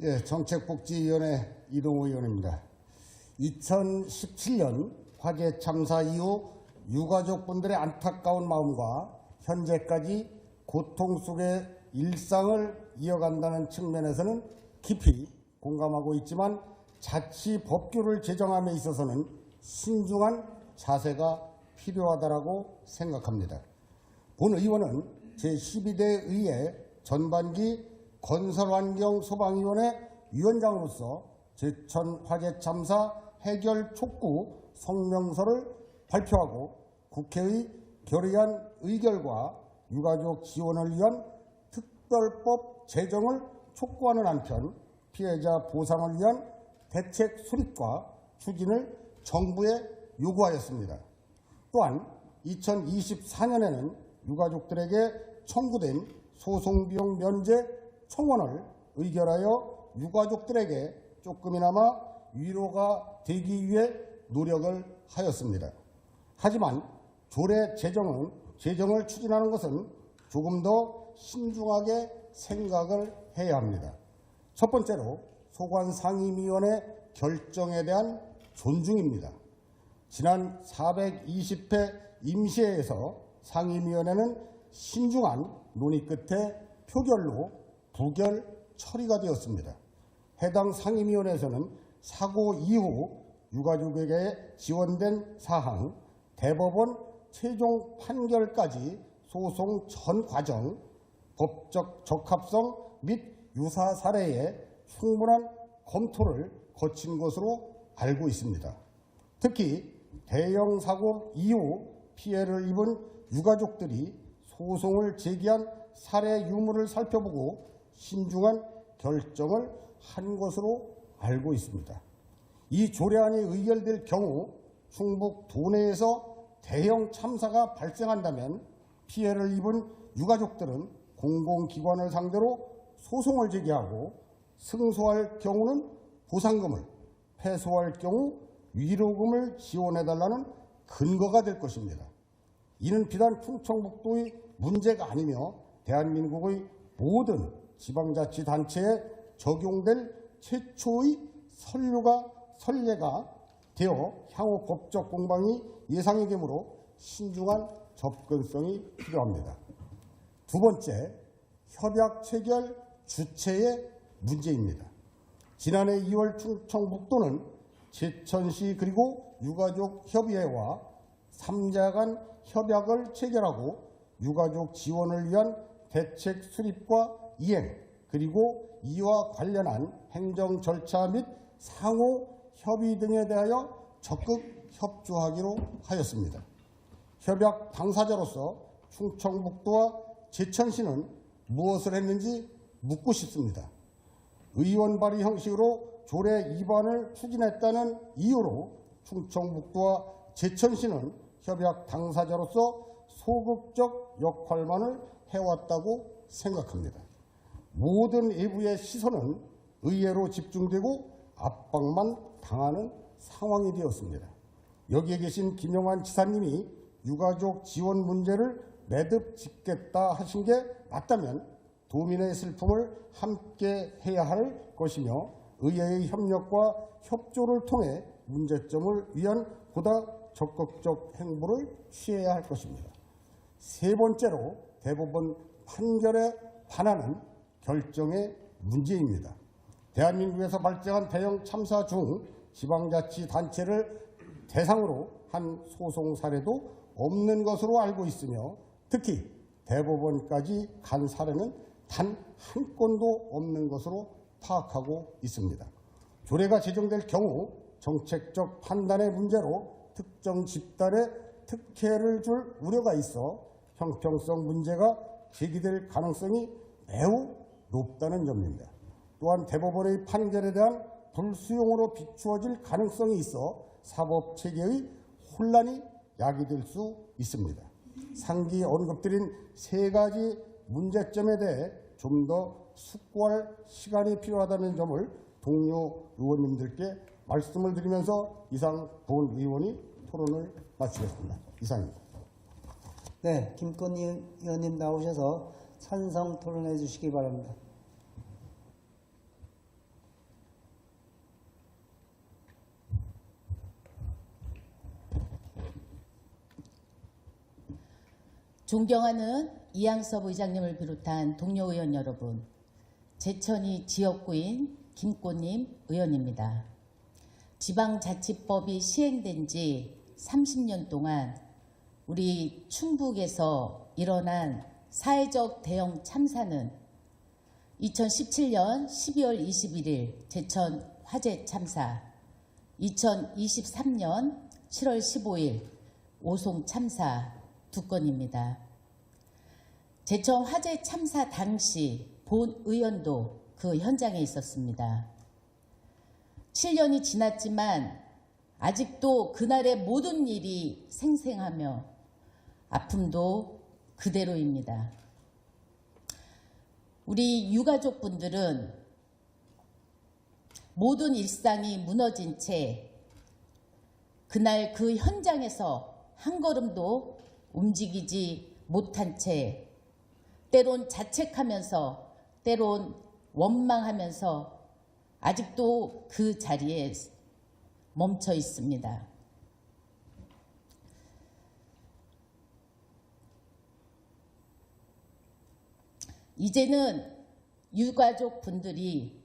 예, 정책복지위원회 이동호 의원입니다. 2017년 화재 참사 이후 유가족분들의 안타까운 마음과 현재까지 고통 속의 일상을 이어간다는 측면에서는 깊이 공감하고 있지만 자치 법규를 제정함에 있어서는 신중한 자세가 필요하다고 생각합니다. 본 의원은 제12대 의회 전반기 건설환경소방위원회 위원장으로서 제천 화재 참사 해결 촉구 성명서를 발표하고 국회의 결의안 의결과 유가족 지원을 위한 특별법 제정을 촉구하는 한편 피해자 보상을 위한 대책 수립과 추진을 정부에 요구하였습니다. 또한 2024년에는 유가족들에게 청구된 소송비용 면제 청원을 의결하여 유가족들에게 조금이나마 위로가 되기 위해 노력을 하였습니다. 하지만 조례 제정을 추진하는 것은 조금 더 신중하게 생각을 해야 합니다. 첫 번째로 소관상임위원회 결정에 대한 존중입니다. 지난 420회 임시회에서 상임위원회는 신중한 논의 끝에 표결로 부결 처리가 되었습니다. 해당 상임위원회에서는 사고 이후 유가족에게 지원된 사항, 대법원 최종 판결까지 소송 전 과정, 법적 적합성 및 유사 사례에 충분한 검토를 거친 것으로 알고 있습니다. 특히 대형 사고 이후 피해를 입은 유가족들이 소송을 제기한 사례 유무를 살펴보고 신중한 결정을 한 것으로 알고 있습니다. 이 조례안이 의결될 경우 충북 도내에서 대형 참사가 발생한다면 피해를 입은 유가족들은 공공기관을 상대로 소송을 제기하고 승소할 경우는 보상금을, 패소할 경우 위로금을 지원해달라는 근거가 될 것입니다. 이는 비단 충청북도의 문제가 아니며 대한민국의 모든 지방자치단체에 적용될 최초의 선례가 되어 향후 법적 공방이 예상이 되므로 신중한 접근성이 필요합니다. 두 번째, 협약 체결 주체의 문제입니다. 지난해 2월 충청북도는 제천시 그리고 유가족협의회와 3자 간 협약을 체결하고 유가족 지원을 위한 대책 수립과 이행 그리고 이와 관련한 행정 절차 및 상호 협의 등에 대하여 적극 협조하기로 하였습니다. 협약 당사자로서 충청북도와 제천시는 무엇을 했는지 묻고 싶습니다. 의원 발의 형식으로 조례 위반을 추진했다는 이유로 충청북도와 제천시는 협약 당사자로서 소극적 역할만을 해왔다고 생각합니다. 모든 외부의 시선은 의회로 집중되고 압박만 당하는 상황이 되었습니다. 여기에 계신 김영환 지사님이 유가족 지원 문제를 매듭 짓겠다 하신 게 맞다면 도민의 슬픔을 함께 해야 할 것이며 의회의 협력과 협조를 통해 문제점을 위한 보다 적극적 행보를 취해야 할 것입니다. 세 번째로 대법원 판결에 반하는 결정의 문제입니다. 대한민국에서 발생한 대형 참사 중 지방자치단체를 대상으로 한 소송 사례도 없는 것으로 알고 있으며 특히 대법원까지 간 사례는 단 한 건도 없는 것으로 파악하고 있습니다. 조례가 제정될 경우 정책적 판단의 문제로 특정 집단에 특혜를 줄 우려가 있어 형평성 문제가 제기될 가능성이 매우 높다는 점입니다. 또한 대법원의 판결에 대한 불수용으로 비추어질 가능성이 있어 사법체계의 혼란이 야기될 수 있습니다. 상기 언급드린 세 가지 문제점에 대해 좀 더 숙고할 시간이 필요하다는 점을 동료 의원님들께 말씀을 드리면서 이상 본 의원이 토론을 마치겠습니다. 이상입니다. 네, 김건희 의원님 나오셔서 찬성 토론해 주시기 바랍니다. 존경하는 이양섭 의장님을 비롯한 동료 의원 여러분, 제천이 지역구인 김꽃님 의원입니다. 지방자치법이 시행된 지 30년 동안 우리 충북에서 일어난 사회적 대형 참사는 2017년 12월 21일 제천 화재 참사, 2023년 7월 15일 오송 참사 두 건입니다. 제천 화재 참사 당시 본 의원도 그 현장에 있었습니다. 7년이 지났지만 아직도 그날의 모든 일이 생생하며 아픔도 그대로입니다. 우리 유가족분들은 모든 일상이 무너진 채 그날 그 현장에서 한 걸음도 움직이지 못한 채 때론 자책하면서 때론 원망하면서 아직도 그 자리에 멈춰 있습니다. 이제는 유가족 분들이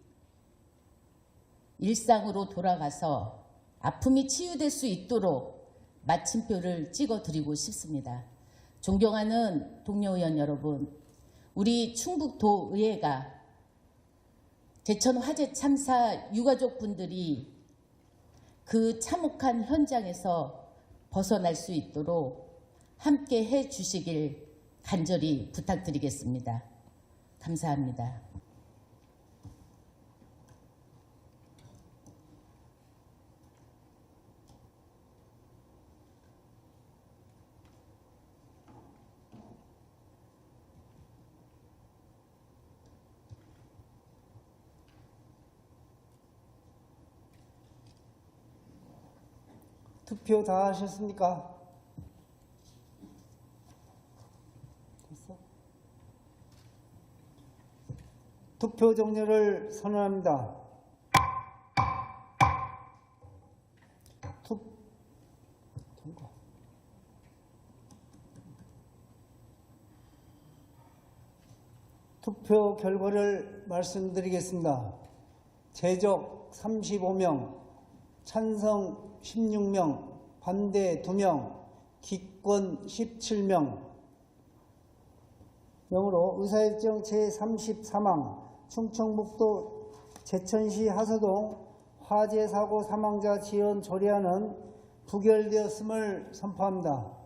일상으로 돌아가서 아픔이 치유될 수 있도록 마침표를 찍어드리고 싶습니다. 존경하는 동료 의원 여러분, 우리 충북도의회가 제천 화재 참사 유가족 분들이 그 참혹한 현장에서 벗어날 수 있도록 함께 해 주시길 간절히 부탁드리겠습니다. 감사합니다. 투표 다 하셨습니까? 됐어? 투표 종료를 선언합니다. 투표 결과를 말씀드리겠습니다. 제적 35명, 찬성 16명, 반대 2명, 기권 17명. 영으로 의사일정 제34망 충청북도 제천시 하서동 화재 사고 사망자 지원 조례안은 부결되었음을 선포합니다.